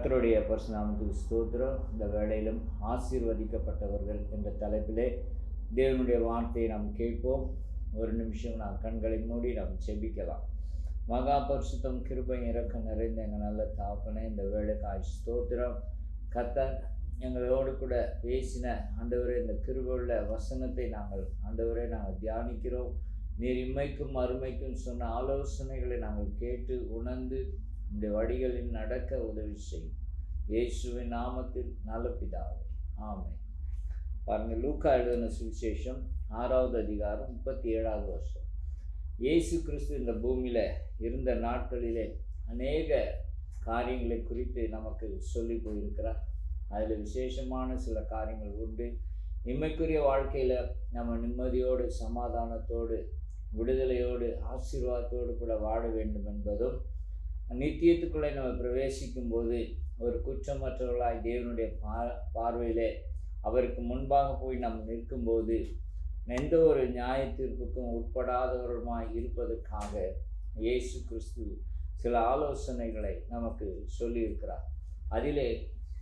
கர்த்தருடைய பரிசுநாமத்துக்கு ஸ்தோத்திரம். இந்த வேளையிலும் ஆசீர்வதிக்கப்பட்டவர்கள் என்ற தலைப்பிலே தேவனுடைய வார்த்தையை நாம் கேட்போம். ஒரு நிமிஷம் நாம் கண்களை மூடி நாம் செபிக்கலாம். மகா பரிசுத்தம் கிருபை இறக்க நிறைந்த எங்கள் நல்ல தாப்பனே, இந்த வேளைக்காய் ஸ்தோத்திரம். கர்த்தர் எங்களோடு கூட பேசின ஆண்டவரே, இந்த கிருபையுள்ள வசனத்தை ஆண்டவரே நாங்கள் தியானிக்கிறோம். நீர் இம்மைக்கும் அருமைக்கும் சொன்ன ஆலோசனைகளை நாங்கள் கேட்டு உணர்ந்து இந்த வழிகளில் நடக்க உதவி செய்யும். இயேசுவின் நாமத்தில் நல்ல பிதாவே, ஆமென். பாருங்க, லூக்கா எழுதின சுவிசேஷம் 6வது அதிகாரம் 37வது வருஷம். இயேசு கிறிஸ்து இந்த பூமியில இருந்த நாட்களிலே அநேக காரியங்களை குறித்து நமக்கு சொல்லி போயிருக்கிறார். அதில் விசேஷமான சில காரியங்கள் உண்டு. இம்மைக்குரிய வாழ்க்கையில நம்ம நிம்மதியோடு, சமாதானத்தோடு, விடுதலையோடு, ஆசீர்வாதத்தோடு கூட வாழ வேண்டும் என்பதும், நித்தியத்துக்குள்ளே நம்ம பிரவேசிக்கும் போது ஒரு குற்றமற்றவர்களாய் தேவனுடைய பார்வையிலே அவருக்கு முன்பாக போய் நாம் நிற்கும்போது எந்த ஒரு நியாய தீர்ப்புக்கும் உட்படாதவருமாய் இருப்பதற்காக இயேசு கிறிஸ்து சில ஆலோசனைகளை நமக்கு சொல்லியிருக்கிறார். அதிலே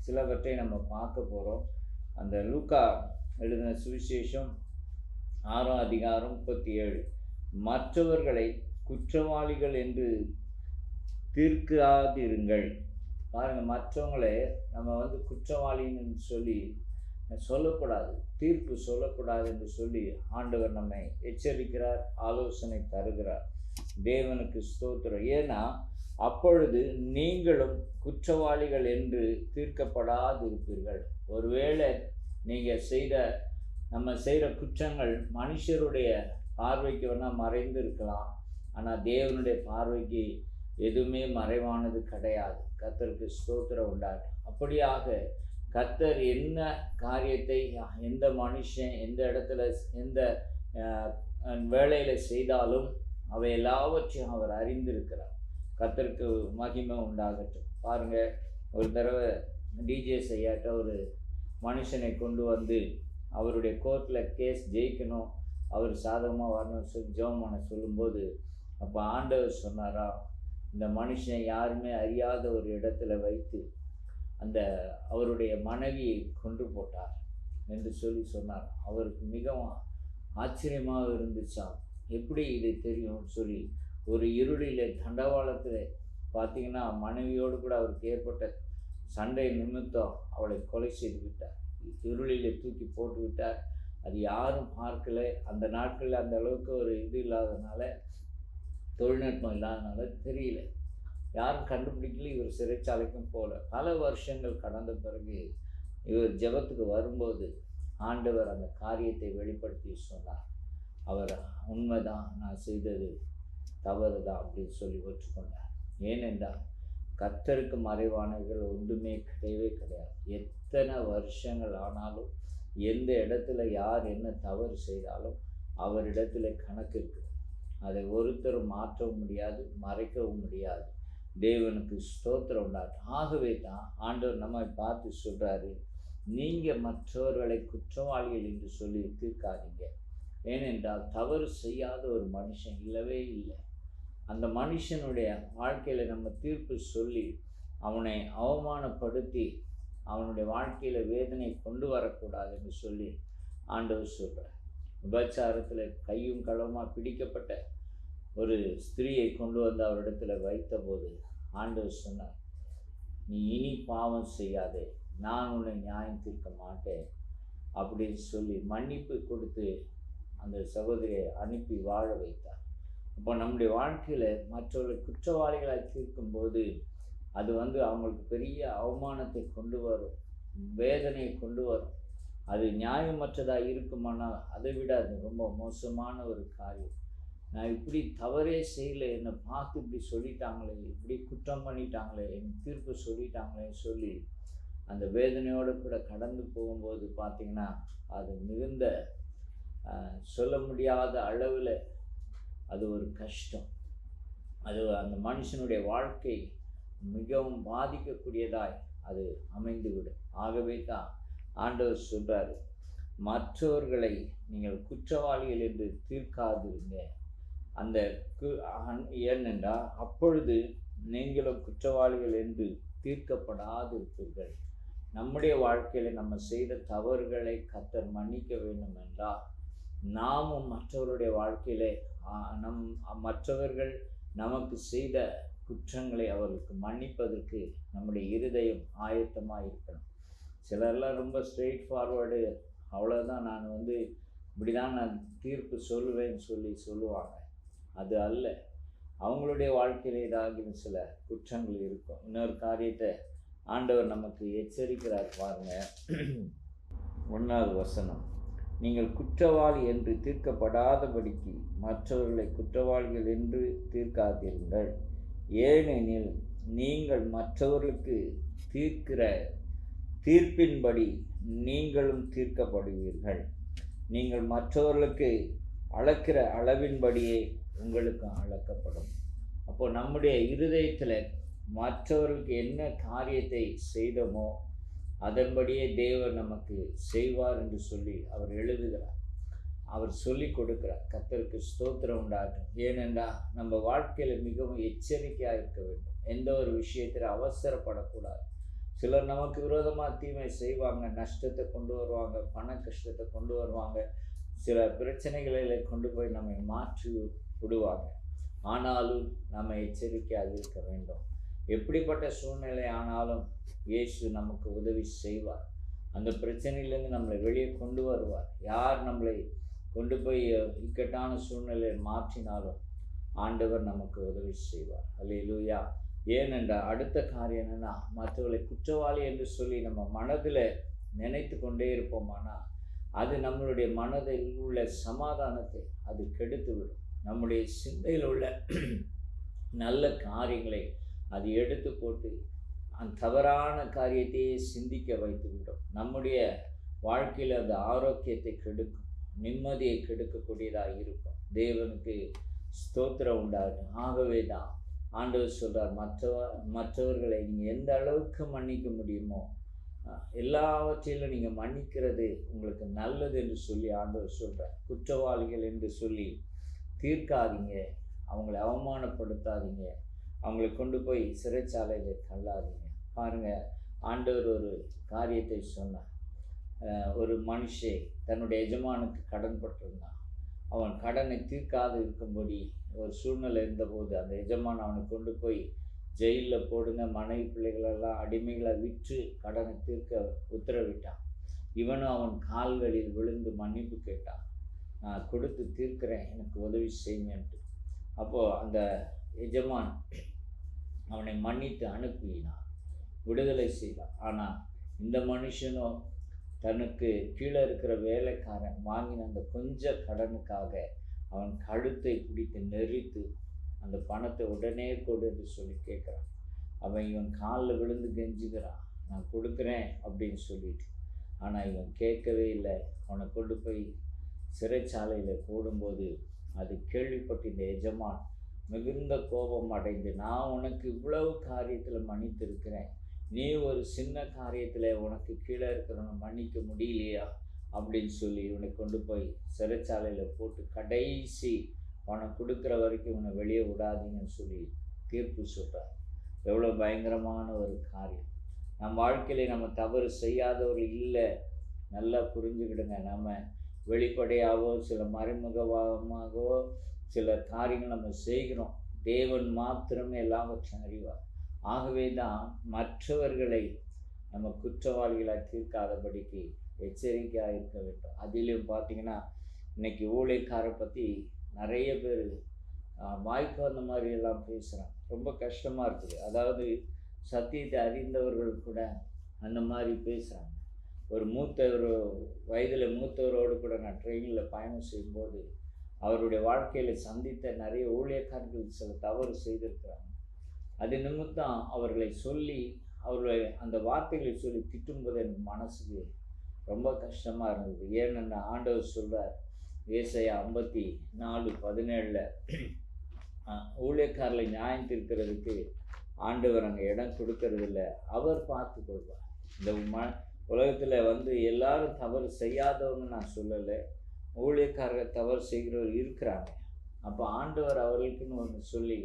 சிலவற்றை நம்ம பார்க்க போகிறோம். அந்த லூக்கா எழுதின சுவிசேஷம் 6ஆம் அதிகாரம் 37. மற்றவர்களை குற்றவாளிகள் என்று தீர்க்காதிருங்கள். பாருங்கள், மற்றவங்களே நம்ம குற்றவாளின்னு சொல்லக்கூடாது, தீர்ப்பு சொல்லக்கூடாது என்று சொல்லி ஆண்டவர் நம்மை எச்சரிக்கிறார், ஆலோசனை தருகிறார். தேவனுக்கு ஸ்தோத்திரம். ஏன்னா அப்பொழுது நீங்களும் குற்றவாளிகள் என்று தீர்க்கப்படாதிருப்பீர்கள். ஒருவேளை நம்ம செய்கிற குற்றங்கள் மனுஷருடைய பார்வைக்கு வேணால் மறைந்து இருக்கலாம், ஆனால் தேவனுடைய பார்வைக்கு எதுவுமே மறைவானது கிடையாது. கர்த்தருக்கு ஸ்தோத்திரம் உண்டாகும். அப்படியாக கர்த்தர் என்ன காரியத்தை எந்த மனுஷன் எந்த இடத்துல எந்த வேலையில் செய்தாலும் அவை எல்லாவற்றையும் அவர் அறிந்திருக்கிறார். கர்த்தருக்கு மகிமை உண்டாகட்டும். பாருங்கள், ஒரு தடவை டிஜே ஐயாட்ட ஒரு மனுஷனை கொண்டு வந்து அவருடைய கோர்ட்டில் கேஸ் ஜெயிக்கணும், அவர் சாதகமாக வரணும்னு சொல்லி ஜெபம் பண்ண சொல்லும்போது, அப்போ ஆண்டவர் சொன்னாரா, இந்த மனுஷன் யாருமே அறியாத ஒரு இடத்துல வைத்து அவருடைய மனைவியை கொன்று போட்டார் என்று சொன்னார். அவருக்கு மிகவும் ஆச்சரியமாக இருந்துச்சாம். எப்படி இது தெரியும்னு சொல்லி ஒரு இருளில் தண்டவாளத்தில் பார்த்தீங்கன்னா மனைவியோடு கூட அவருக்கு ஏற்பட்ட சண்டை நிமித்தம் அவளை கொலை செய்து விட்டார். இருளிலே தூக்கி போட்டு விட்டார். அது யாரும் பார்க்கல. அந்த நாட்களில் அந்த அளவுக்கு ஒரு இது இல்லாதனால, தொழில்நுட்பம் இல்லாதனால தெரியல, யாரும் கண்டுபிடிக்கல. இவர் சிறைச்சாலைக்கும் போல. பல வருஷங்கள் கடந்த பிறகு இவர் ஜெபத்துக்கு வரும்போது ஆண்டவர் அந்த காரியத்தை வெளிப்படுத்தி சொன்னார். அவர் உண்மைதான், நான் செய்தது தவறு தான் அப்படின்னு சொல்லி ஒற்றுக்கொண்டார். ஏனென்றால் கர்த்தருக்கு மறைவானவர்கள் ஒன்றுமே கிடையவே கிடையாது. எத்தனை வருஷங்கள் ஆனாலும், எந்த இடத்துல யார் என்ன தவறு செய்தாலும் அவரிடத்துல கணக்கு இருக்குது. அதை ஒருத்தரும் மாற்றவும் முடியாது, மறைக்கவும் முடியாது. தேவனுக்கு ஸ்தோத்திரம் உண்டாகும். ஆகவே தான் ஆண்டவர் நம்மை பார்த்து சொல்கிறாரு, நீங்கள் மற்றவர்களை குற்றவாளிகள் என்று சொல்லி தீர்க்காதீங்க. ஏனென்றால் தவறு செய்யாத ஒரு மனுஷன் இல்லவே இல்லை. அந்த மனுஷனுடைய வாழ்க்கையில் நம்ம தீர்ப்பு சொல்லி அவனை அவமானப்படுத்தி அவனுடைய வாழ்க்கையில் வேதனை கொண்டு வரக்கூடாது என்று சொல்லி ஆண்டவர் சொல்கிறார். விபச்சாரத்தில் கையும் களவுமாக பிடிக்கப்பட்ட ஒரு ஸ்திரீயை கொண்டு வந்து அவரிடத்தில் வைத்தபோது ஆண்டவர் சொன்னார், நீ இனி பாவம் செய்யாதே, நான் உன்னை நியாயம் தீர்க்க மாட்டேன் அப்படின்னு சொல்லி மன்னிப்பு கொடுத்து அந்த சகோதரியை அனுப்பி வாழ வைத்தார். அப்போ நம்முடைய வாழ்க்கையில் மற்றவர்கள் குற்றவாளிகளாக தீர்க்கும்போது அது அவங்களுக்கு பெரிய அவமானத்தை கொண்டு வரும், வேதனையை கொண்டு வரும். அது நியாயமற்றதாக இருக்குமானால் அதை விட அது ரொம்ப மோசமான ஒரு காரியம். நான் இப்படி தவறே செய்யலை, என்னை பார்த்து இப்படி சொல்லிட்டாங்களே, இப்படி குற்றம் பண்ணிட்டாங்களே, என் தீர்ப்பு சொல்லிட்டாங்களேன்னு சொல்லி அந்த வேதனையோடு கூட கடந்து போகும்போது பார்த்திங்கன்னா அது மிகுந்த சொல்ல முடியாத அளவில் அது ஒரு கஷ்டம். அது அந்த மனுஷனுடைய வாழ்க்கை மிகவும் பாதிக்கக்கூடியதாய் அது அமைந்துவிடும். ஆகவே தான் ஆண்டவர் சொல்கிறார், மற்றவர்களை நீங்கள் குற்றவாளிகள் என்று தீர்க்காதிருங்க. ஏனென்றால் அப்பொழுது நீங்களும் குற்றவாளிகள் என்று தீர்க்கப்படாதிருப்பீர்கள். நம்முடைய வாழ்க்கையில் நம்ம செய்த தவறுகளை கர்த்தர் மன்னிக்க வேண்டும் என்றால், நாமும் மற்றவருடைய வாழ்க்கையிலே மற்றவர்கள் நமக்கு செய்த குற்றங்களை அவர்களுக்கு மன்னிப்பதற்கு நம்முடைய இருதயம் ஆயத்தமாக இருக்கணும். சிலர்லாம் ரொம்ப ஸ்ட்ரெயிட் ஃபார்வர்டு, அவ்வளோதான், நான் இப்படி தான் நான் தீர்ப்பு சொல்லுவேன்னு சொல்லுவாங்க. அது அல்ல. அவங்களுடைய வாழ்க்கையில் ஏதாவது சில குற்றங்கள் இருக்கும். இன்னொரு காரியத்தை ஆண்டவர் நமக்கு எச்சரிக்கிறார் பாருங்க. 1வது வசனம், நீங்கள் குற்றவாளி என்று தீர்க்கப்படாதபடிக்கு மற்றவர்களை குற்றவாளிகள் என்று தீர்க்காதீர்கள். ஏனெனில் நீங்கள் மற்றவர்களுக்கு தீர்க்கிற தீர்ப்பின்படி நீங்களும் தீர்க்கப்படுவீர்கள். நீங்கள் மற்றவர்களுக்கு அளக்கிற அளவின்படியே உங்களுக்கும் அளக்கப்படும். அப்போ நம்முடைய இருதயத்தில் மற்றவர்களுக்கு என்ன காரியத்தை செய்தோமோ அதன்படியே தேவன் நமக்கு செய்வார் என்று சொல்லி அவர் எழுதுகிறார். அவர் சொல்லி கொடுக்கிறார். கர்த்தருக்கு ஸ்தோத்திரம் உண்டாகட்டும். ஏனென்றால் நம்ம வாழ்க்கையில் மிகவும் எச்சரிக்கையாக இருக்க வேண்டும். எந்த ஒரு விஷயத்தில் அவசரப்படக்கூடாது. சிலர் நமக்கு விரோதமாக தீமை செய்வாங்க, நஷ்டத்தை கொண்டு வருவாங்க, பண கஷ்டத்தை கொண்டு வருவாங்க, சில பிரச்சனைகளில் கொண்டு போய் நம்மை மாற்றி விடுவாங்க. ஆனாலும் நம்ம எச்சரிக்கையாக இருக்க வேண்டும். எப்படிப்பட்ட சூழ்நிலை ஆனாலும் இயேசு நமக்கு உதவி செய்வார். அந்த பிரச்சனையிலேருந்து நம்மளை வெளியே கொண்டு வருவார். யார் நம்மளை கொண்டு போய் இக்கட்டான சூழ்நிலையை மாற்றினாலும் ஆண்டவர் நமக்கு உதவி செய்வார். அல்லேலூயா. ஏனென்றால் அடுத்த காரியம் என்னென்னா, மற்றவர்களை குற்றவாளி என்று சொல்லி நம்ம மனதில் நினைத்து கொண்டே இருப்போமானா அது நம்மளுடைய மனதில் உள்ள சமாதானத்தை அது கெடுத்துவிடும். நம்முடைய சிந்தையில் உள்ள நல்ல காரியங்களை அது எடுத்து போட்டு அந்த தவறான காரியத்தையே சிந்திக்க வைத்துவிடும். நம்முடைய வாழ்க்கையில் அந்த ஆரோக்கியத்தை கெடுக்கும், நிம்மதியை கெடுக்கக்கூடியதாக இருக்கும். தேவனுக்கு ஸ்தோத்திரம் உண்டாகும். ஆகவே தான் ஆண்டவர் சொல்கிறார், மற்றவர்களை நீங்கள் எந்த அளவுக்கு மன்னிக்க முடியுமோ எல்லாவற்றிலும் நீங்கள் மன்னிக்கிறது உங்களுக்கு நல்லது என்று சொல்லி ஆண்டவர் சொல்கிறார். குற்றவாளிகள் என்று சொல்லி தீர்க்காதீங்க, அவங்களை அவமானப்படுத்தாதீங்க, அவங்களை கொண்டு போய் சிறைச்சாலையில் தள்ளாதீங்க. பாருங்கள், ஆண்டவர் ஒரு காரியத்தை சொன்னார். ஒரு மனுஷன் தன்னுடைய எஜமானுக்கு கடன் பட்டிருந்தான். அவன் கடனை தீர்க்காது இருக்கும்படி ஒரு சூழ்நிலை இருந்தபோது அந்த எஜமான் அவனை கொண்டு போய் ஜெயிலில் போடுங்க, மனைவி பிள்ளைகளெல்லாம் அடிமைகளை விற்று கடனை தீர்க்க உத்தரவிட்டான். இவனும் அவன் கால்களில் விழுந்து மன்னிப்பு கேட்டான். நான் கொடுத்து தீர்க்கிறேன், எனக்கு உதவி செய்யுங்கன்ட்டு. அப்போது அந்த எஜமான் அவனை மன்னித்து அனுப்பினான், விடுதலை செய்தான். ஆனால் இந்த மனுஷனும் தனக்கு கீழே இருக்கிற வேலைக்காரன் வாங்கின அந்த கொஞ்ச கடனுக்காக அவன் கழுத்தை பிடித்து நெரித்து அந்த பணத்தை உடனே கொடு என்று சொல்லி கேட்குறான். அவன் இவன் காலில் விழுந்து கெஞ்சுகிறான், நான் கொடுக்குறேன் அப்படின்னு சொல்லிட்டு. ஆனால் இவன் கேட்கவே இல்லை. அவனை கொண்டு போய் சிறைச்சாலையில் போடும்போது அது கேள்விப்பட்டு இந்த எஜமான் மிகுந்த கோபம் அடைந்து, நான் உனக்கு இவ்வளவு காரியத்தில் மன்னித்திருக்கிறேன், நீ ஒரு சின்ன காரியத்தில் உனக்கு கீழே இருக்கிறவனை மன்னிக்க முடியலையா அப்படின்னு சொல்லி இவனை கொண்டு போய் சிறைச்சாலையில் போட்டு கடைசி அவனை கொடுக்குற வரைக்கும் இவனை வெளியே விடாதீங்கன்னு சொல்லி தீர்ப்பு சொல்கிறார். எவ்வளோ பயங்கரமான ஒரு காரியம். நம் வாழ்க்கையில் நம்ம தவறு செய்யாதவர்கள் இல்லை. நல்லா புரிஞ்சுக்கிடுங்க. நம்ம வெளிப்படையாகவோ சில மறைமுகமாகவோ சில காரியங்கள் நம்ம செய்கிறோம். தேவன் மாத்திரமே எல்லாவற்றையும் அறிவார். ஆகவே தான் மற்றவர்களை நம்ம குற்றவாளிகளாக தீர்க்காதபடிக்கு எச்சரிக்கையாக இருக்க வேண்டும். அதிலும் பார்த்திங்கன்னா இன்றைக்கி ஊழியக்காரை பற்றி நிறைய பேர் வாய்க்கு வந்த மாதிரி எல்லாம் பேசுகிறாங்க. ரொம்ப கஷ்டமாக இருக்குது. அதாவது சத்தியத்தை அறிந்தவர்கள் கூட அந்த மாதிரி பேசுகிறாங்க. ஒரு வயதில் மூத்தவரோடு கூட நான் ட்ரெயினில் பயணம் செய்யும்போது அவருடைய வாழ்க்கையில் சந்தித்த நிறைய ஊழியக்காரர்கள் சில தவறு செய்திருக்கிறாங்க. அது நிமித்தம் அவர்களை சொல்லி அவர்களை அந்த வார்த்தைகளை சொல்லி திட்டும்போது எனக்கு மனசுக்கு ரொம்ப கஷ்டமாக இருந்தது. ஏனென்னா ஆண்டவர் சொல்கிறார், ஏசாயா 54:17 ஊழியக்காரர்களை நியாயம் தீர்க்கிறதுக்கு ஆண்டவர் அங்கே இடம் கொடுக்கறதில்ல, அவர் பார்த்து கொள்வார். இந்த உலகத்தில் எல்லாரும் தவறு செய்யாதவங்க நான் சொல்லலை, ஊழியக்காரர்கள் தவறு செய்கிறவர் இருக்கிறாங்க. அப்போ ஆண்டவர் அவர்களுக்குன்னு ஒன்று சொல்லி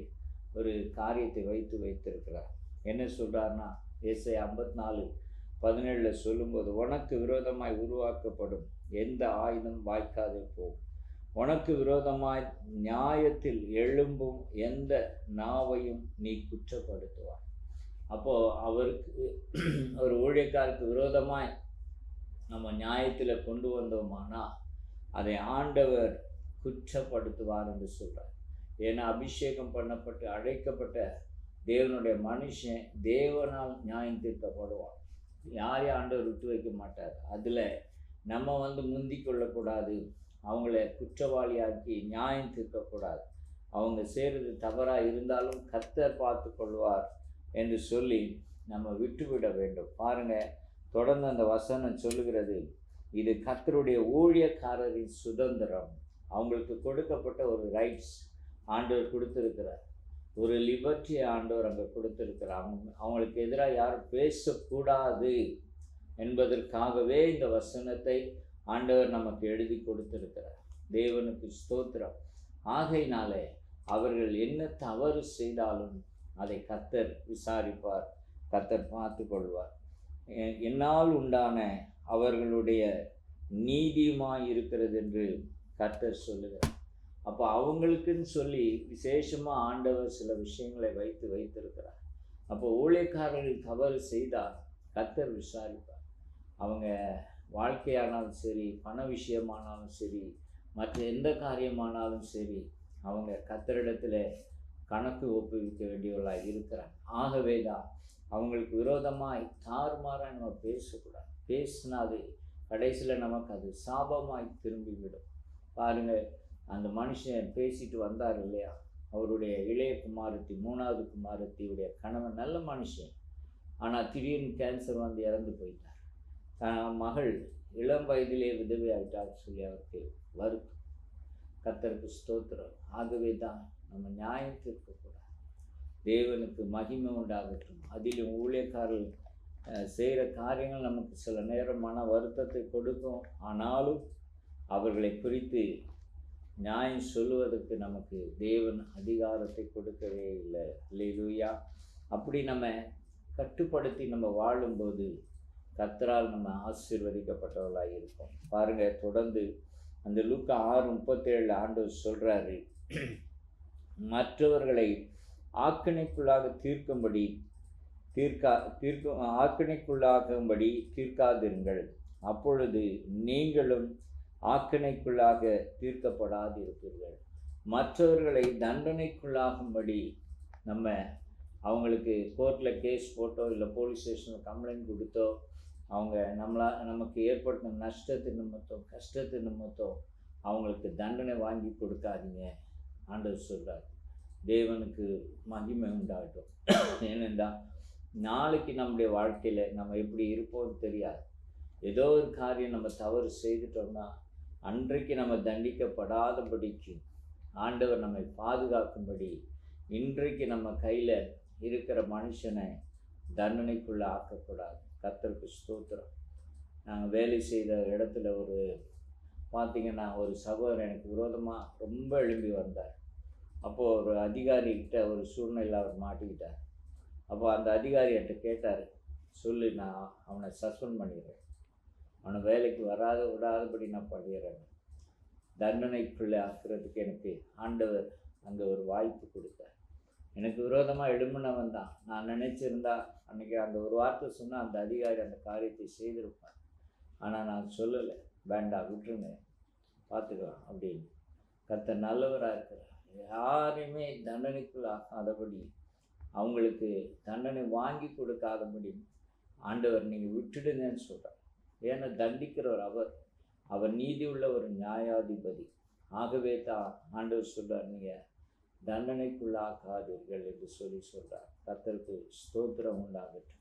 ஒரு காரியத்தை வைத்திருக்கிறார். என்ன சொல்கிறாருன்னா, ஏசாயா 54:17 சொல்லும்போது, உனக்கு விரோதமாய் உருவாக்கப்படும் எந்த ஆயுதம் வாய்க்காதே போகும், உனக்கு விரோதமாய் நியாயத்தில் எழும்பும் எந்த நாவையும் நீ குற்றப்படுத்துவாய். அப்போ அவருக்கு ஒரு ஊழியக்காருக்கு விரோதமாய் நம்ம நியாயத்தில் கொண்டு வந்தோமானா அதை ஆண்டவர் குற்றப்படுத்துவார் என்று சொல்கிறார். ஏன்னா அபிஷேகம் பண்ணப்பட்டு அழைக்கப்பட்ட தேவனுடைய மனுஷன் தேவனால் நியாயம் தீர்க்கப்படுவான். யாரையும் ஆண்டவர் விட்டு வைக்க மாட்டார். அதில் நம்ம முந்தி கொள்ளக்கூடாது, அவங்கள குற்றவாளியாக்கி நியாயம் தீர்க்கக்கூடாது. அவங்க செய்கிறது தவறாக இருந்தாலும் கர்த்தர் பார்த்து கொள்வார் என்று சொல்லி நம்ம விட்டுவிட வேண்டும். பாருங்கள், தொடர்ந்து அந்த வசனம் சொல்லுகிறது, இது கர்த்தருடைய ஊழியக்காரரின் சுதந்திரம். அவங்களுக்கு கொடுக்கப்பட்ட ஒரு ரைட்ஸ் ஆண்டவர் கொடுத்துருக்கிறார், ஒரு லிபர்ட்டியை ஆண்டவர் அங்கே கொடுத்துருக்கிறார். அவங்களுக்கு எதிராக யாரும் பேசக்கூடாது என்பதற்காகவே இந்த வசனத்தை ஆண்டவர் நமக்கு எழுதி கொடுத்திருக்கிறார். தேவனுக்கு ஸ்தோத்திரம். ஆகையினாலே அவர்கள் என்ன தவறு செய்தாலும் அதை கர்த்தர் விசாரிப்பார், கர்த்தர் பார்த்து கொள்வார். என்னால் உண்டான அவர்களுடைய நீதியுமாய் இருக்கிறது என்று கர்த்தர் சொல்லுகிறார். அப்போ அவங்களுக்குன்னு சொல்லி விசேஷமாக ஆண்டவர் சில விஷயங்களை வைத்திருக்கிறார். அப்போ ஊழியக்காரர்கள் தவறு செய்தால் கர்த்தர் விசாரிப்பார். அவங்க வாழ்க்கையானாலும் சரி, பண விஷயமானாலும் சரி, மற்ற எந்த காரியமானாலும் சரி, அவங்க கர்த்தரிடத்தில் கணக்கு ஒப்புவிக்க வேண்டியவர்களாக இருக்கிறாங்க. ஆகவே தான் அவங்களுக்கு விரோதமாய் தாறுமாறாக நம்ம பேசக்கூடாது. பேசினாது கடைசியில் நமக்கு அது சாபமாய் திரும்பிவிடும். பாருங்கள், அந்த மனுஷன் பேசிட்டு வந்தார் இல்லையா, அவருடைய இளைய குமாரத்தி, 3வது குமாரத்தியுடைய கணவன் நல்ல மனுஷன், ஆனால் திடீர்னு கேன்சர் இறந்து போயிட்டார். மகள் இளம் வயதிலே விதவை ஆகிட்டார் சொல்லி அவருக்கு வருத்தம். கர்த்தருக்கு ஸ்தோத்திரம். ஆகவே தான் நம்ம நியாயம் தீர்க்கக்கூடாது. தேவனுக்கு மகிமை உண்டாகட்டும். அதிலும் ஊழியக்காரர்கள் செய்கிற காரியங்கள் நமக்கு சில நேரம் மன வருத்தத்தை கொடுக்கும். ஆனாலும் அவர்களை குறித்து நியாயம் சொல்லுவதற்கு நமக்கு தேவன் அதிகாரத்தை கொடுக்கவே இல்லை. அல்லேலூயா. அப்படி நம்ம கட்டுப்படுத்தி நம்ம வாழும்போது கர்த்தரால் நம்ம ஆசீர்வதிக்கப்பட்டவர்களாக இருப்போம். பாருங்கள், தொடர்ந்து அந்த லூக்கா 6:37 ஆண்டவர் சொல்கிறாரு, மற்றவர்களை ஆக்கினைக்குள்ளாக ஆக்கினைக்குள்ளாகும்படி தீர்க்காதிருங்கள், அப்பொழுது நீங்களும் ஆக்கினைக்குள்ளாக தீர்க்கப்படாதிருப்பீர்கள். மற்றவர்களை தண்டனைக்குள்ளாகும்படி நம்ம அவங்களுக்கு கோர்ட்டில் கேஸ் போட்டோ இல்லை போலீஸ் ஸ்டேஷனில் கம்ப்ளைண்ட் கொடுத்தோ அவங்க நமக்கு ஏற்பட்ட நஷ்டத்து நிமித்தம் கஷ்டத்து நிமித்தம் அவங்களுக்கு தண்டனை வாங்கி கொடுக்காதீங்க ஆண்டவர் சொல்கிறார். தேவனுக்கு மகிமை உண்டாகட்டும். ஏனென்றால் நாளைக்கு நம்முடைய வாழ்க்கையில் நம்ம எப்படி இருப்போம்னு தெரியாது. ஏதோ ஒரு காரியம் நம்ம தவறு செய்துட்டோம்னா அன்றைக்கு நம்ம தண்டிக்கப்படாதபடிக்கு ஆண்டவர் நம்மை பாதுகாக்கும்படி இன்றைக்கு நம்ம கையில் இருக்கிற மனுஷனை தண்டனைக்குள்ளே ஆக்கக்கூடாது. கர்த்தருக்கு ஸ்தோத்திரம். நாங்கள் வேலை செய்த இடத்துல பார்த்திங்கன்னா ஒரு சகோதரர் எனக்கு விரோதமாக ரொம்ப எழும்பி வந்தார். அப்போது ஒரு அதிகாரிகிட்ட ஒரு சூழ்நிலை அவர் மாட்டிக்கிட்டார். அப்போ அந்த அதிகாரி என்கிட்ட கேட்டார், சொல்லு, நான் அவனை சஸ்பெண்ட் பண்ணிடுறேன், அவனை வேலைக்கு விடாதபடி நான் பண்ணிடுறேன். தண்டனைக்குள்ளே ஆக்குறதுக்கு எனக்கு ஆண்டவர் அங்கே ஒரு வாய்ப்பு கொடுத்தார். எனக்கு விரோதமாக எழும்பினவன் தான். நான் நினச்சிருந்தா அன்றைக்கி அந்த ஒரு வார்த்தை சொன்னால் அந்த அதிகாரி அந்த காரியத்தை செய்திருப்பார். ஆனால் நான் சொல்லலை, வேண்டாம் விட்டுருங்க, பார்த்துக்கலாம் அப்படின்னு. கர்த்தர் நல்லவராக இருக்கிறார். யாரையுமே தண்டனைக்குள் ஆகாதபடி, அவங்களுக்கு தண்டனை வாங்கி கொடுக்காதபடி ஆண்டவர் நீங்கள் விட்டுடுங்கன்னு சொல்கிறார். ஏன்னா தண்டிக்கிறவர் அவர் நீதி உள்ள ஒரு நியாயாதிபதி. ஆகவே தான் ஆண்டவர் சொல்கிறார், நீங்கள் தண்டனைக்குள்ளாக்காதீர்கள் என்று சொல்கிறார். கர்த்தருக்கு ஸ்தோத்திரம் உண்டாகட்டும்.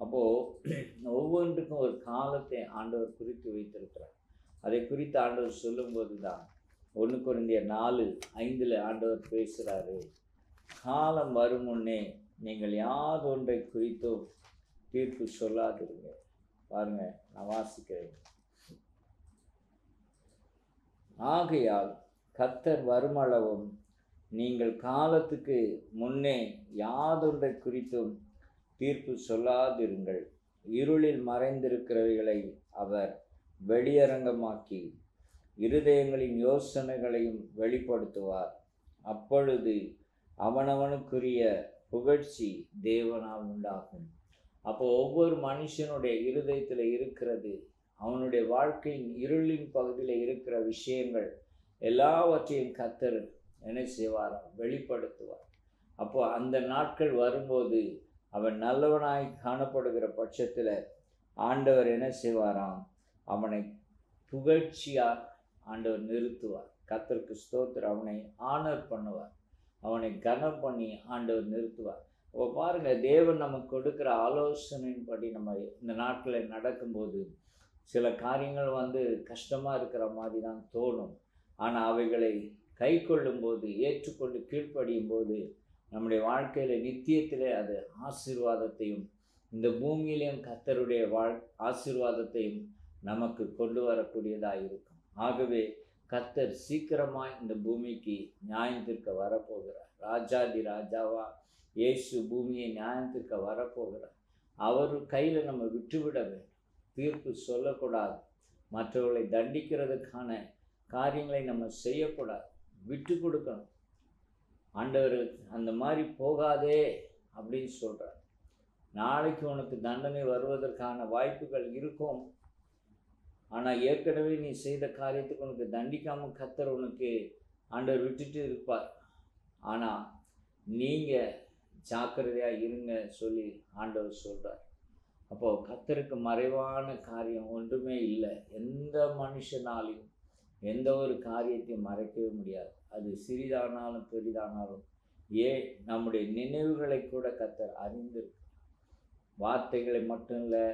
அப்போது ஒவ்வொன்றுக்கும் ஒரு காலத்தை ஆண்டவர் குறித்து வைத்திருக்கிறார். அதை குறித்து ஆண்டவர் சொல்லும்போது தான் 1 கொரிந்தியர் 4:5 ஆண்டவர் பேசுகிறாரு, காலம் வரும் முன்னே நீங்கள் யாதொன்றை குறித்தும் தீர்ப்பு சொல்லாதிருங்க. பாருங்கள், நான் வாசிக்கிறேன். ஆகையால் கர்த்தர் வருமளவும் நீங்கள் காலத்துக்கு முன்னே யாதொன்றை குறித்தும் தீர்ப்பு சொல்லாதிருங்கள். இருளில் மறைந்திருக்கிறவைகளை அவர் வெளியரங்கமாக்கி இருதயங்களின் யோசனைகளையும் வெளிப்படுத்துவார். அப்பொழுது அவனவனுக்குரிய புகழ்ச்சி தேவனால் உண்டாகும். அப்போ ஒவ்வொரு மனுஷனுடைய இருதயத்தில் இருக்கிறது, அவனுடைய வாழ்க்கையின் இருளின் பகுதியில் இருக்கிற விஷயங்கள் எல்லாவற்றையும் கர்த்தர் என்ன செய்வார்? வெளிப்படுத்துவார். அப்போ அந்த நாட்கள் வரும்போது அவன் நல்லவனாய் காணப்படுகிற பட்சத்தில் ஆண்டவர் என்ன செய்வாராம்? அவனை புகழ்ச்சியாக ஆண்டவர் நிறுத்துவார். கர்த்தருக்கு ஸ்தோத்திரம். அவனை ஆனர் பண்ணுவார், அவனை கனம் பண்ணி ஆண்டவர் நிறுத்துவார். அப்போ பாருங்கள், தேவன் நமக்கு கொடுக்குற ஆலோசனையின்படி நம்ம இந்த நாட்களில் நடக்கும்போது சில காரியங்கள் கஷ்டமாக இருக்கிற மாதிரி தான் தோணும். ஆனால் அவைகளை கை கொள்ளும்போது, ஏற்றுக்கொண்டு கீழ்ப்படியும் போது நம்முடைய வாழ்க்கையில் நித்தியத்திலே அது ஆசீர்வாதத்தையும் இந்த பூமியிலையும் கர்த்தருடைய ஆசீர்வாதத்தையும் நமக்கு கொண்டு வரக்கூடியதாக இருக்கும். ஆகவே கர்த்தர் சீக்கிரமாக இந்த பூமிக்கு நியாயத்திற்க வரப்போகிறார். ராஜாதி ராஜாவா இயேசு பூமியை நியாயத்திற்க வரப்போகிறார். அவர் கையில் நம்ம விட்டுவிட வேண்டும். தீர்ப்பு சொல்லக்கூடாது. மற்றவர்களை தண்டிக்கிறதுக்கான காரியங்களை நம்ம செய்யக்கூடாது. விட்டு கொடுக்கணும். ஆண்டவர் அந்த மாதிரி போகாதே அப்படின்னு சொல்கிறார். நாளைக்கு உனக்கு தண்டனை வருவதற்கான வாய்ப்புகள் இருக்கும். ஆனால் ஏற்கனவே நீ செய்த காரியத்துக்கு உனக்கு தண்டிக்காமல் கர்த்தர் உனக்கு ஆண்டவர் விட்டுட்டு இருப்பார். ஆனால் நீங்கள் ஜாக்கிரதையாக இருங்க சொல்லி ஆண்டவர் சொல்கிறார். அப்போது கர்த்தருக்கு மறைவான காரியம் ஒன்றுமே இல்லை. எந்த மனுஷனாலையும் எந்த ஒரு காரியத்தையும் மறைக்கவே முடியாது. அது சிறிதானாலும் பெரிதானாலும். நம்முடைய நினைவுகளை கூட கர்த்தர் அறிந்திருக்கு. வார்த்தைகளை மட்டும் இல்லை,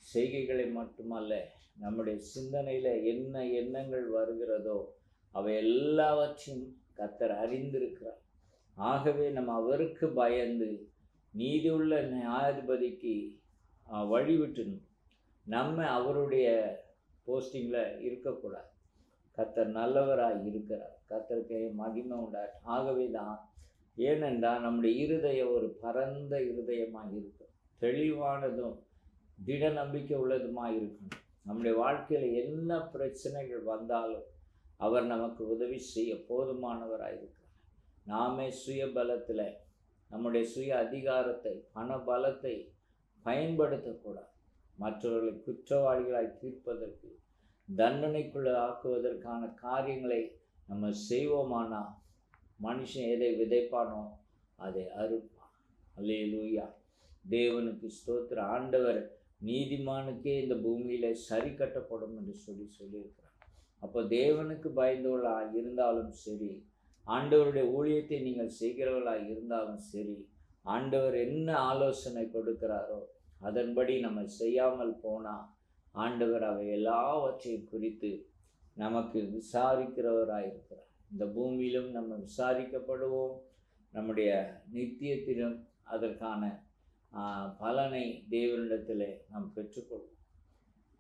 செய்கைகளை மட்டுமல்ல, நம்முடைய சிந்தனையில் என்ன எண்ணங்கள் வருகிறதோ அவை எல்லாவற்றையும் கர்த்தர் அறிந்திருக்கிறார். ஆகவே நம்ம அவருக்கு பயந்து நீதியுள்ள நியாயாதிபதிக்கு வழிவிட்டுணும். நம்ம அவருடைய போஸ்டிங்கில் இருக்கக்கூடாது. கர்த்தர் நல்லவராக இருக்கிறார். கர்த்தருக்கு மகிமை உண்டார். ஆகவே தான், ஏனென்றால் நம்முடைய இருதயம் ஒரு பரந்த இருதயமாக இருக்கும், தெளிவானதும் திட நம்பிக்கை உள்ளதுமாக இருக்கும். நம்முடைய வாழ்க்கையில் என்ன பிரச்சனைகள் வந்தாலும் அவர் நமக்கு உதவி செய்ய போதுமானவராக இருக்கிறார். நாமே சுய பலத்தில் நம்முடைய சுய அதிகாரத்தை, பண பலத்தை பயன்படுத்தக்கூடாது. மற்றவர்களை குற்றவாளிகளாய் தீர்ப்பதற்கு, தண்டனைக்குள்ள ஆக்குவதற்கான காரியங்களை நம்ம செய்வோமானா மனுஷன் எதை விதைப்பானோ அதை அறுப்பான். அல்லேலூயா. தேவனுக்கு ஸ்தோத்திரம். ஆண்டவர் நீதிமானுக்கே இந்த பூமியில் சரி கட்டப்படும் என்று சொல்லியிருக்கிறார். அப்போ தேவனுக்கு பயந்தவர்களாக இருந்தாலும் சரி, ஆண்டவருடைய ஊழியத்தை நீங்கள் செய்கிறவர்களாக இருந்தாலும் சரி, ஆண்டவர் என்ன ஆலோசனை கொடுக்கிறாரோ அதன்படி நம்ம செய்யாமல் போனால் ஆண்டவர் அவை எல்லாவற்றையும் குறித்து நமக்கு விசாரிக்கிறவராக இருக்கிறார். இந்த பூமியிலும் நம்ம விசாரிக்கப்படுவோம், நம்முடைய நித்தியத்திலும் அதற்கான பலனை தேவனிடத்தில் நாம் பெற்றுக்கொள்வோம்.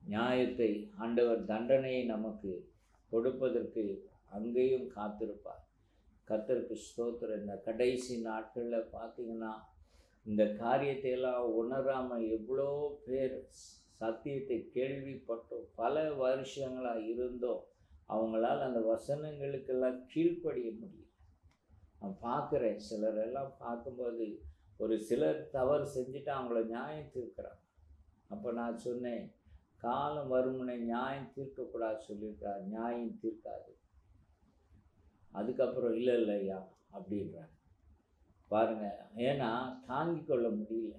நியாயத்தை ஆண்டவர் தண்டனையை நமக்கு கொடுப்பதற்கு அங்கேயும் காத்திருப்பார். கர்த்தருக்கு ஸ்தோத்திரம். இந்த கடைசி நாட்களில் பார்த்திங்கன்னா இந்த காரியத்தை எல்லாம் உணராமல் எவ்வளோ பேர் சத்தியத்தை கேள்விப்பட்டோம், பல வருஷங்களாக இருந்தோம், அவங்களால் அந்த வசனங்களுக்கெல்லாம் கீழ்ப்படிய முடியும். நான் பார்க்குறேன், சிலரெல்லாம் பார்க்கும்போது ஒரு சிலர் தவறு செஞ்சுட்டு அவங்கள நியாயம் தீர்க்கிறாங்க. அப்போ நான் சொன்னேன், காலம் வருமுனை நியாயம் தீர்க்கக்கூடாது சொல்லியிருக்கார். நியாயம் தீர்க்காது. அதுக்கப்புறம் இல்லை ஐயா அப்படின்றாங்க. பாருங்கள், ஏன்னா தாங்கிக் கொள்ள முடியல.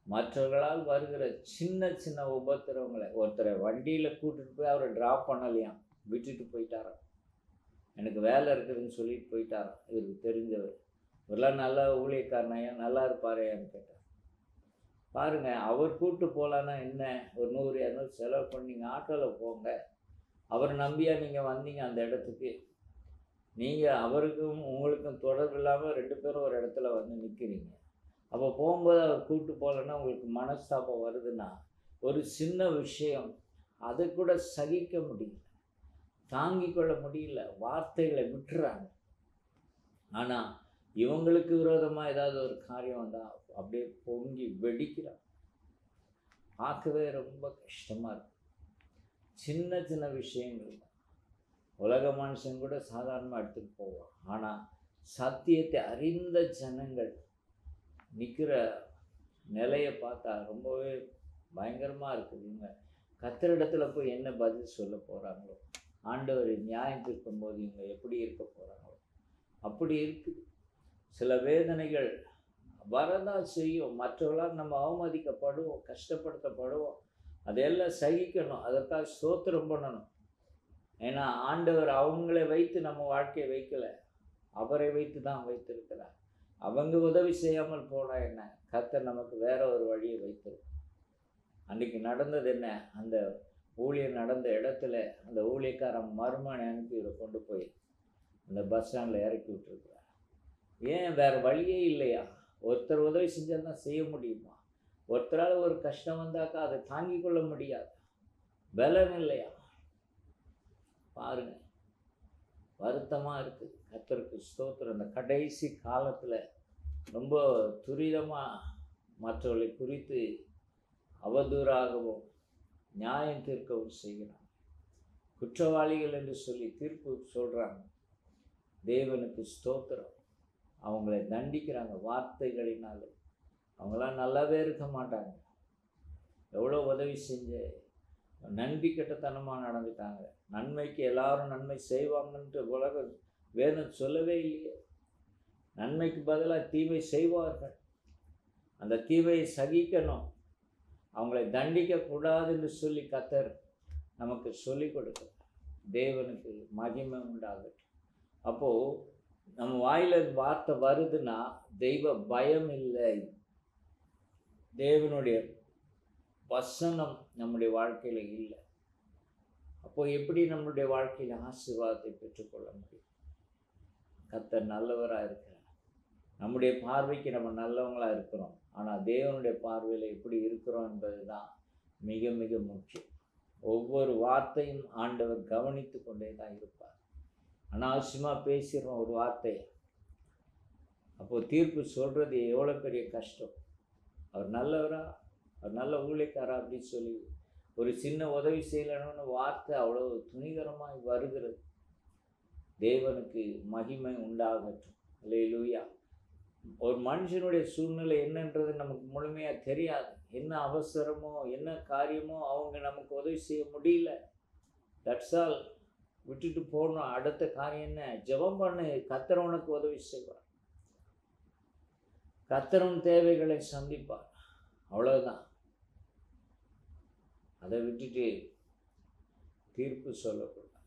மற்றவர்களால் வருகிற சின்ன சின்ன உபத்திரவங்களை, ஒருத்தரை வண்டியில் கூட்டிகிட்டு போய் அவரை ட்ராப் பண்ணலையாம், விட்டுட்டு போயிட்டாராம். எனக்கு வேலை இருக்குதுன்னு சொல்லிட்டு போயிட்டாராம். இவருக்கு தெரிஞ்சவர். இவரெல்லாம் நல்லா ஊழியக்காரனையா, நல்லா இருப்பாரையான்னு கேட்டார். பாருங்கள், அவர் கூப்பிட்டு போகலான்னா என்ன, ஒரு 100-200 செலவு பண்ணி நீங்கள் ஆட்டோவில் போங்க. அவர் நம்பியா நீங்கள் வந்தீங்க அந்த இடத்துக்கு. நீங்கள் அவருக்கும் உங்களுக்கும் தொடர்பு இல்லாமல் 2 பேரும் ஒரு இடத்துல வந்து நிற்கிறீங்க. அப்போ போகும்போது அவர் கூப்பிட்டு போகலன்னா உங்களுக்கு மனஸ்தாபம் வருதுன்னா, ஒரு சின்ன விஷயம் அதை கூட சகிக்க முடியல, தாங்கிக் கொள்ள முடியல, வார்த்தைகளை விட்டுறாங்க. ஆனால் இவங்களுக்கு விரோதமாக ஏதாவது ஒரு காரியம் வந்தால் அப்படியே பொங்கி வெடிக்கிறான். பார்க்கவே ரொம்ப கஷ்டமாக இருக்கும். சின்ன சின்ன விஷயங்கள் உலக மனுஷன் கூட சாதாரணமாக எடுத்துகிட்டு போவான். ஆனால் சத்தியத்தை அறிந்த ஜனங்கள் நிற்கிற நிலையை பார்த்தா ரொம்பவே பயங்கரமாக இருக்குது. இவங்க கர்த்தரிடத்துல போய் என்ன பதில் சொல்ல போகிறாங்களோ, ஆண்டவர் நியாயம் தீர்க்கும் போது இவங்க எப்படி இருக்க போகிறாங்களோ அப்படி இருக்குது. சில வேதனைகள் வரதான் செய்யும். மற்றவர்களால் நம்ம அவமதிக்கப்படுவோம், கஷ்டப்படுத்தப்படுவோம். அதையெல்லாம் சகிக்கணும். அதற்காக ஸ்தோத்திரம் பண்ணணும். ஏன்னா ஆண்டவர் அவங்கள வைத்து நம்ம வாழ்க்கையை வைக்கலை, அவரை வைத்து தான் வைத்திருக்கிறார். அவங்க உதவி செய்யாமல் போனால் என்ன, கர்த்தர் நமக்கு வேற ஒரு வழியை வைத்திருக்கும். அன்றைக்கி நடந்தது என்ன, அந்த ஊழியர் நடந்த இடத்துல அந்த ஊழியக்காரன் மருமனை அனுப்பி இவரை கொண்டு போய் அந்த பஸ் ஸ்டாண்டில் இறக்கி விட்டுருக்குறார். ஏன் வேறு வழியே இல்லையா? ஒருத்தர் உதவி செஞ்சால் தான் செய்ய முடியுமா? ஒருத்தரால் ஒரு கஷ்டம் வந்தாக்கா அதை தாங்கி கொள்ள முடியாது. பலன் இல்லையா? பாருங்க, வருத்தமாக இருக்குது. கர்த்தருக்கு ஸ்தோத்திரம். அந்த கடைசி காலத்தில் ரொம்ப துரிதமாக மற்றவர்களை குறித்து அவதூறாகவும் நியாயம் தீர்க்கவும் செய்கிறாங்க. குற்றவாளிகள் என்று சொல்லி தீர்ப்பு சொல்கிறாங்க. தேவனுக்கு ஸ்தோத்திரம். அவங்களை தண்டிக்கிறாங்க வார்த்தைகளினாலே. அவங்களாம் நல்லாவே இருக்க மாட்டாங்க. எவ்வளோ உதவி செஞ்சு நன்றி கெட்டத்தனமாக நடந்துட்டாங்க. நன்மைக்கு எல்லாரும் நன்மை செய்வாங்கன்ட்டு உலக வேதம் சொல்லவே இல்லையே. நன்மைக்கு பதிலாக தீமை செய்வார்கள். அந்த தீமையை சகிக்கணும், அவங்களை தண்டிக்கக்கூடாதுன்னு சொல்லி கர்த்தர் நமக்கு சொல்லிக் கொடுக்க. தேவனுக்கு மகிமை உண்டாகட்டும். அப்போது நம்ம வாயில் வார்த்தை வருதுன்னா தெய்வ பயம் இல்லை, தேவனுடைய வசனம் நம்முடைய வாழ்க்கையில் இல்லை. அப்போது எப்படி நம்மளுடைய வாழ்க்கையில் ஆசீர்வாதத்தை பெற்றுக்கொள்ள முடியும்? கர்த்தர் நல்லவராக இருக்கிறார். நம்முடைய பார்வைக்கு நம்ம நல்லவங்களாக இருக்கிறோம். ஆனால் தேவனுடைய பார்வையில் எப்படி இருக்கிறோம் என்பது தான் மிக மிக முக்கியம். ஒவ்வொரு வார்த்தையும் ஆண்டவர் கவனித்து கொண்டே தான் இருப்பார். அனாவசியமாக பேசிடுறோம் ஒரு வார்த்தையை, அப்போது தீர்ப்பு சொல்கிறது எவ்வளோ பெரிய கஷ்டம். அவர் நல்லவரா, அவர் நல்ல ஊழியக்காரா அப்படின்னு சொல்லி ஒரு சின்ன உதவி செய்யலன்னு வார்த்தை அவ்வளோ துணிகரமாக வருகிறது. தேவனுக்கு மகிமை உண்டாகட்டும். அல்லேலூயா. ஒரு மனுஷனுடைய சூழ்நிலை என்னன்றது நமக்கு முழுமையாக தெரியாது. என்ன அவசரமோ என்ன காரியமோ அவங்க நமக்கு உதவி செய்ய முடியல, தட்ஸ் ஆல், விட்டுட்டு போகணும். அடுத்த காரியம் என்ன? ஜெபம் பண்ணு, கர்த்தர் உனக்கு உதவி செய்வார். கர்த்தரும் தேவைகளை சந்திப்பார். அவ்வளோதான். அதை விட்டுட்டு தீர்ப்பு சொல்லக்கூடாது,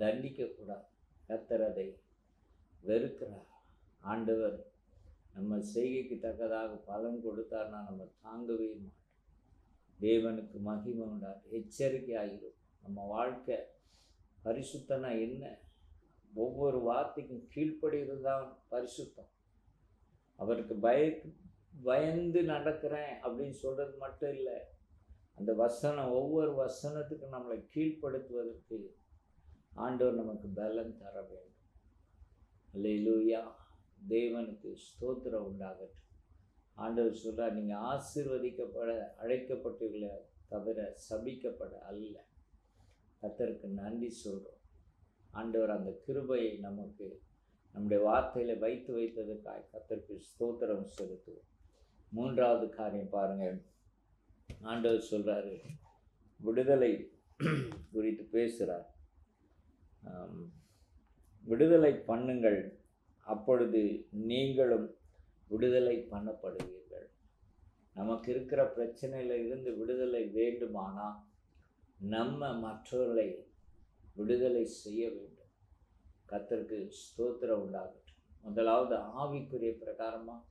தண்டிக்கக்கூடாது. கர்த்தர் அதை வெறுக்கிறார். ஆண்டவர் நம்ம செய்கைக்கு தக்கதாக பலன் கொடுத்தார்னா நம்ம தாங்கவே மாட்டோம். தேவனுக்கு மகிமை உண்டார். எச்சரிக்கையாகிடும். நம்ம வாழ்க்கை பரிசுத்தனா என்ன? ஒவ்வொரு வார்த்தைக்கும் கீழ்ப்படுகிறது தான் பரிசுத்தம். அவருக்கு பயந்து நடக்கிறேன் அப்படின்னு சொல்கிறது மட்டும் இல்லை, அந்த வசனம் ஒவ்வொரு வசனத்துக்கும் நம்மளை கீழ்ப்படுத்துவதற்கு ஆண்டவர் நமக்கு பலன் தர வேண்டும். அல்லேலூயா. தேவனுக்கு ஸ்தோத்திரம் உண்டாகட்டும். ஆண்டவர் சொல்கிறார், நீங்கள் ஆசீர்வதிக்கப்பட அழைக்கப்பட்டீர்களே தவிர சபிக்கப்பட அல்ல. கர்த்தருக்கு நன்றி சொல்கிறோம். ஆண்டவர் அந்த கிருபையை நமக்கு நம்முடைய வார்த்தையில் வைத்து வைத்ததுக்காக கர்த்தருக்கு ஸ்தோத்திரம் செலுத்துவோம். மூன்றாவது காரியம் பாருங்கள். ஆண்டவர் சொல்கிறாரு, விடுதலை குறித்து பேசுகிறார். விடுதலை பண்ணுங்கள், அப்பொழுது நீங்களும் விடுதலை பண்ணப்படுவீர்கள். நமக்கு இருக்கிற பிரச்சனையில் இருந்து விடுதலை வேண்டுமானால் நம்ம மற்றவர்களை விடுதலை செய்ய வேண்டும். கர்த்தருக்கு ஸ்தோத்திரம் உண்டாகட்டும். முதலாவது ஆவிக்குரிய பிரகாரமாக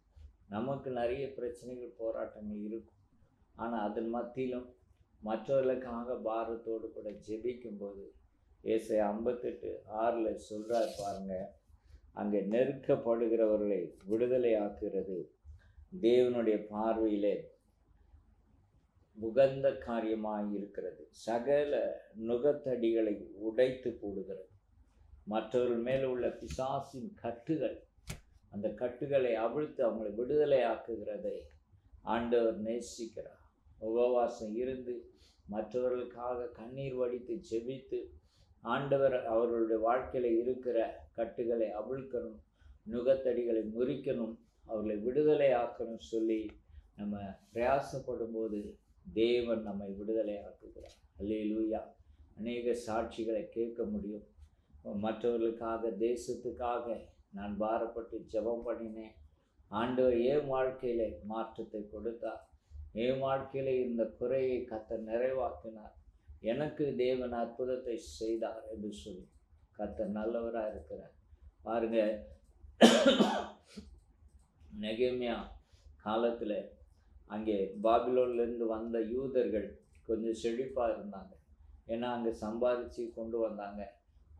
நமக்கு நிறைய பிரச்சனைகள் போராட்டங்கள் இருக்கும். ஆனால் அதன் மத்தியிலும் மற்றவர்களுக்காக பாரத்தோடு கூட ஜெபிக்கும்போது ஏசாயா 58:6 சொல்கிறார் பாருங்க, அங்கே நெருக்கப்படுகிறவர்களை விடுதலை ஆக்குகிறது தேவனுடைய பார்வையிலே உகந்த காரியமாக இருக்கிறது. சகல நுகத்தடிகளை உடைத்து போடுகிறது. மற்றவர்கள் மேலே உள்ள பிசாசின் கட்டுகள் அந்த கட்டுகளை அவிழ்த்து அவங்களை விடுதலை ஆக்குகிறதை ஆண்டவர் நேசிக்கிறார். உபவாசம் இருந்து மற்றவர்களுக்காக கண்ணீர் வடித்து ஜெபித்து ஆண்டவர் அவர்களுடைய வாழ்க்கையில் இருக்கிற கட்டுகளை அவிழ்க்கணும், நுகத்தடிகளை முறிக்கணும், அவர்களை விடுதலை ஆக்கணும் சொல்லி நம்ம பிரயாசப்படும் போது தேவன் நம்மை விடுதலை ஆக்குகிறார். அல்லேலூயா. அநேக சாட்சிகளை கேட்க முடியும். மற்றவர்களுக்காக, தேசத்துக்காக நான் பாரப்பட்டு ஜெபம் பண்ணினேன். ஆண்டவர் என் வாழ்க்கையில மாற்றத்தை கொடுத்தார். என் வாழ்க்கையில இந்த குறையை கர்த்தர் நிறைவாக்கினார். எனக்கு தேவன் அற்புதத்தை செய்தார் என்று சொல்லி கர்த்தர் நல்லவராக இருக்கிறார். பாருங்க, நெகேமியா காலத்தில் அங்கே பாபிலோன்லேருந்து வந்த யூதர்கள் கொஞ்சம் செழிப்பாக இருந்தாங்க. ஏன்னா அங்கே சம்பாதிச்சு கொண்டு வந்தாங்க.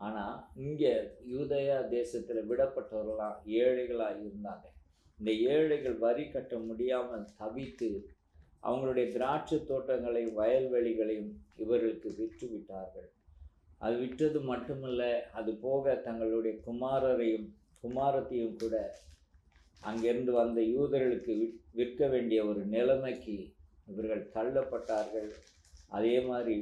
ஆனால் இங்கே யூதயா தேசத்தில் விடப்பட்டவர்களாம் ஏழைகளாக இருந்தாங்க. இந்த ஏழைகள் வரி கட்ட முடியாமல் தவித்து அவங்களுடைய திராட்சை தோட்டங்களையும் வயல்வெளிகளையும் இவர்களுக்கு விற்று விட்டார்கள். அது விற்றது மட்டுமல்ல, அது போக தங்களுடைய குமாரத்தையும் கூட அங்கிருந்து வந்த யூதர்களுக்கு விற்க வேண்டிய ஒரு நிலைமைக்கு இவர்கள் தள்ளப்பட்டார்கள். அதே மாதிரி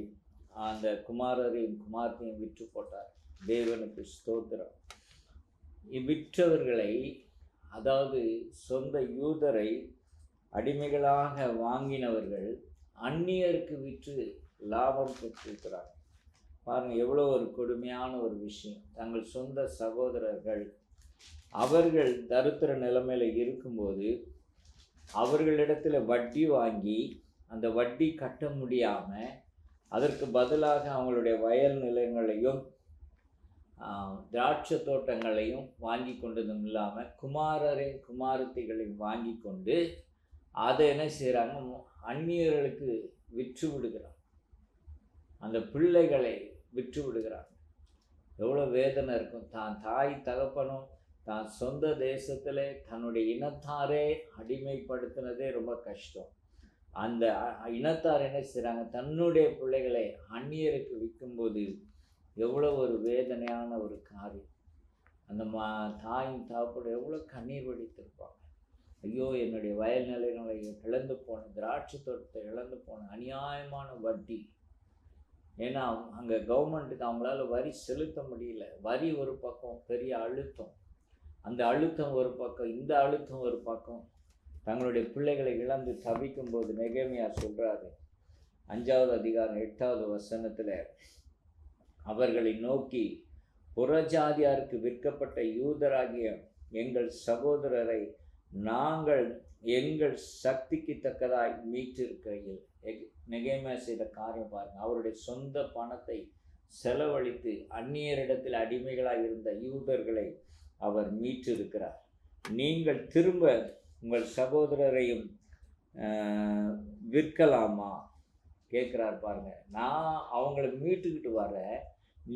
அந்த குமாரரையும் குமாரத்தையும் விற்று போட்டார். தேவனுக்கு ஸ்தோத்திரம். விற்றவர்களை, அதாவது சொந்த யூதரை அடிமைகளாக வாங்கினவர்கள் அந்நியருக்கு விற்று லாபம் பெற்றிருக்கிறார். பாருங்கள், எவ்வளோ ஒரு கொடுமையான ஒரு விஷயம். தங்கள் சொந்த சகோதரர்கள் அவர்கள் தரித்திர நிலைமையில் இருக்கும்போது அவர்களிடத்தில் வட்டி வாங்கி அந்த வட்டி கட்ட முடியாமல் அதற்கு பதிலாக அவங்களுடைய வயல் நிலங்களையும் திராட்சை தோட்டங்களையும் வாங்கி கொண்டதும் இல்லாமல் குமாரத்தைகளையும் வாங்கி கொண்டு அதை என்ன செய்கிறாங்க, அந்நியர்களுக்கு விற்று விடுகிறாங்க. அந்த பிள்ளைகளை விற்று விடுகிறாங்க. எவ்வளோ வேதனை இருக்கும். தான் தாய் தகப்பனும் தான் சொந்த தேசத்தில் தன்னுடைய இனத்தாரே அடிமைப்படுத்தினதே ரொம்ப கஷ்டம். அந்த இனத்தார் என்ன செய்கிறாங்க, தன்னுடைய பிள்ளைகளை அந்நியருக்கு விற்கும்போது எவ்வளோ ஒரு வேதனையான ஒரு காரியம். அந்த தாயும் தகப்பனும் எவ்வளோ கண்ணீர் வடித்திருப்பாங்க. ஐயோ, என்னுடைய வயல் நிலைகளை இழந்து போன, திராட்சை தோட்டத்தை இழந்து போன, அநியாயமான வட்டி. ஏன்னா அங்கே கவர்மெண்ட்டுக்கு அவங்களால வரி செலுத்த முடியல. வரி ஒரு பக்கம், பெரிய அழுத்தம். அந்த அழுத்தம் ஒரு பக்கம், இந்த அழுத்தம் ஒரு பக்கம். தங்களுடைய பிள்ளைகளை இழந்து தவிக்கும்போது நெகேமியா சொல்கிறாரு, 5வது அதிகாரம் 8வது வசனத்தில், அவர்களை நோக்கி, புறஜாதியாருக்கு விற்கப்பட்ட யூதராகிய எங்கள் சகோதரரை நாங்கள் எங்கள் சக்திக்கு தக்கதாய் மீட்டிருக்கையில். நெகேமியா செய்த காரியம் பாருங்கள். அவருடைய சொந்த பணத்தை செலவழித்து அந்நியரிடத்தில் அடிமைகளாக இருந்த யூதர்களை அவர் மீட்டிருக்கிறார். நீங்கள் திரும்ப உங்கள் சகோதரரையும் விற்கலாமா கேட்குறார் பாருங்க. நான் அவங்கள மீட்டுக்கிட்டு வரேன்,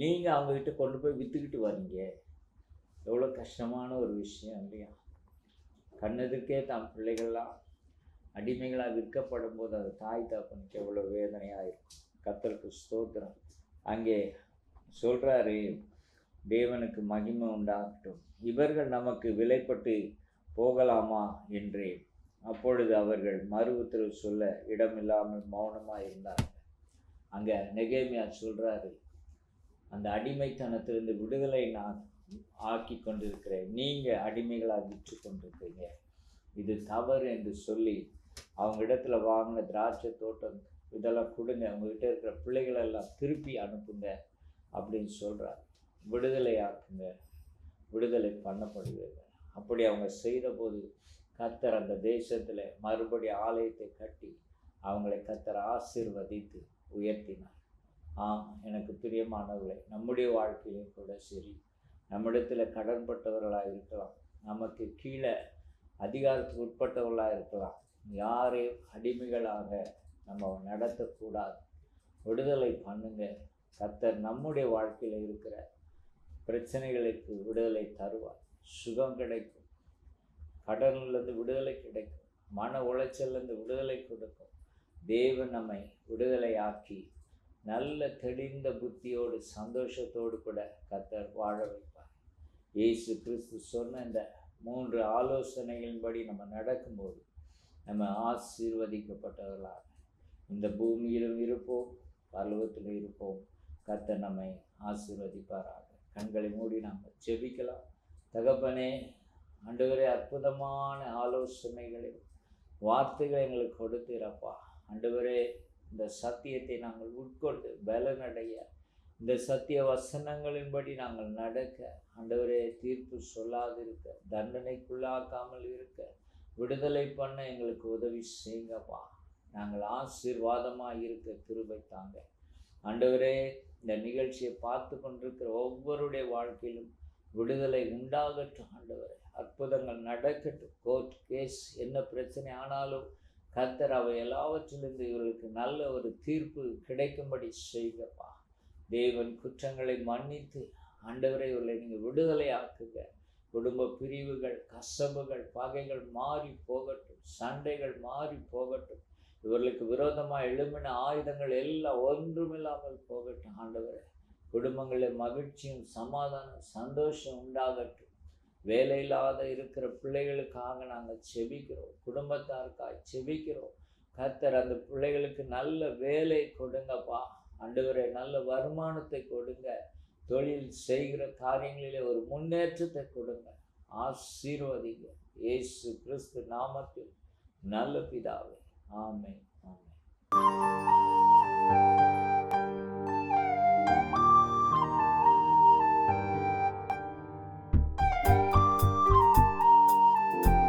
நீங்கள் அவங்கக்கிட்ட கொண்டு போய் விற்றுக்கிட்டு வரீங்க. எவ்வளோ கஷ்டமான ஒரு விஷயம் இல்லையா? கண்ணெதிர்க்கே தான் பிள்ளைகள்லாம் அடிமைகளாக விற்கப்படும் போது அது தாய் தகப்பனுக்கு எவ்வளோ வேதனையாக இருக்கும். கர்த்தருக்கு ஸ்தோத்திரம். அங்கே சொல்கிறாரு, தேவனுக்கு மகிமை உண்டாகட்டும், இவர்கள் நமக்கு விலைப்பட்டு போகலாமா என்றே. அப்பொழுது அவர்கள் மறு உத்தரவு சொல்ல இடமில்லாமல் மௌனமாக இருந்தார்கள். அங்கே நெகேமியா சொல்கிறாரு, அந்த அடிமைத்தனத்திலிருந்து விடுதலை நான் ஆக்கி கொண்டிருக்கிறேன், நீங்கள் அடிமைகளாக விற்று கொண்டிருக்கிறீங்க, இது தவறு என்று சொல்லி அவங்க இடத்துல வாங்கின திராட்சை தோட்டம் இதெல்லாம் கொடுங்க, அவங்ககிட்ட இருக்கிற பிள்ளைகளெல்லாம் திருப்பி அனுப்புங்க அப்படின்னு சொல்கிறார். விடுதலை ஆக்குங்க, விடுதலை பண்ணப்படுவீர்கள். அப்படி அவங்க செய்த போது கர்த்தர் அந்த தேசத்தில் மறுபடியும் ஆலயத்தை கட்டி அவங்களை கர்த்தர் ஆசீர்வதித்து உயர்த்தினார். ஆம், எனக்கு பிரியமானவர்களே, நம்முடைய வாழ்க்கையிலும் கூட சரி, நம்மிடத்தில் கடன்பட்டவர்களாக இருக்கலாம், நமக்கு கீழே அதிகாரத்துக்கு உட்பட்டவர்களாக இருக்கலாம், யாரையும் அடிமைகளாக நம்ம நடத்தக்கூடாது. விடுதலை பண்ணுங்க. கர்த்தர் நம்முடைய வாழ்க்கையில் இருக்கிற பிரச்சனைகளுக்கு விடுதலை தருவார். சுகம் கிடைக்கும், கடனிலிருந்து விடுதலை கிடைக்கும், மன உளைச்சல்லேருந்து விடுதலை கொடுக்கும். தேவன் நம்மை விடுதலை ஆக்கி நல்ல தெளிந்த புத்தியோடு சந்தோஷத்தோடு கூட கர்த்தர் வாழ வைப்பார். இயேசு கிறிஸ்து சொன்ன இந்த 3 ஆலோசனைகளின்படி நம்ம நடக்கும்போது நம்ம ஆசீர்வதிக்கப்பட்டவர்களாக இந்த பூமியிலும் இருப்போம், பரலோகத்திலும் இருப்போம். கர்த்தர் நம்மை ஆசீர்வதிப்பாராக. கண்களை மூடி நாம் ஜெபிக்கலாம். தகப்பனே, ஆண்டவரே, அற்புதமான ஆலோசனைகளை வார்த்தைகளை எங்களுக்கு கொடுத்தீரப்பா. ஆண்டவரே, இந்த சத்தியத்தை நாங்கள் உட்கொண்டு பலனடைய, இந்த சத்திய வசனங்களின்படி நாங்கள் நடக்க, ஆண்டவரே, தீர்ப்பு சொல்லாதிருக்க, தண்டனைக்குள்ளாக்காமல் இருக்க, விடுதலை பண்ண எங்களுக்கு உதவி செய்யுங்கப்பா. நாங்கள் ஆசீர்வாதமாக இருக்க கிருபை தாங்க. ஆண்டவரே, இந்த நிகழ்ச்சியை பார்த்து கொண்டிருக்கிற ஒவ்வொருடைய வாழ்க்கையிலும் விடுதலை உண்டாகட்டும். ஆண்டவரே, அற்புதங்கள் நடக்கட்டும். கோர்ட் கேஸ் என்ன பிரச்சனை ஆனாலும் கர்த்தர் அவை எல்லாவற்றிலிருந்து இவர்களுக்கு நல்ல ஒரு தீர்ப்பு கிடைக்கும்படி செய்கப்பா. தேவன் குற்றங்களை மன்னித்து ஆண்டவரை இவர்களை நீங்கள் விடுதலை ஆக்குங்க. குடும்ப பிரிவுகள், கசபுகள், பகைகள் மாறி போகட்டும். சண்டைகள் மாறி போகட்டும். இவர்களுக்கு விரோதமாக எழும்பின ஆயுதங்கள் எல்லாம் ஒன்றுமில்லாமல் போகட்டும். ஆண்டவரே, குடும்பங்களில் மகிழ்ச்சியும் சமாதானம் சந்தோஷம் உண்டாகட்டும். வேலையில்லாத இருக்கிற பிள்ளைகளுக்காக நாங்கள் செபிக்கிறோம். குடும்பத்தாருக்காக செபிக்கிறோம். கர்த்தர் அந்த பிள்ளைகளுக்கு நல்ல வேலை கொடுங்கப்பா. ஆண்டவரே, நல்ல வருமானத்தை கொடுங்க. தொழில் செய்கிற காரியங்களிலே ஒரு முன்னேற்றத்தை கொடுங்க. ஆசீர்வதிங்க. இயேசு கிறிஸ்து நாமத்தில் நல்ல பிதாவே, ஆமென், ஆமென்.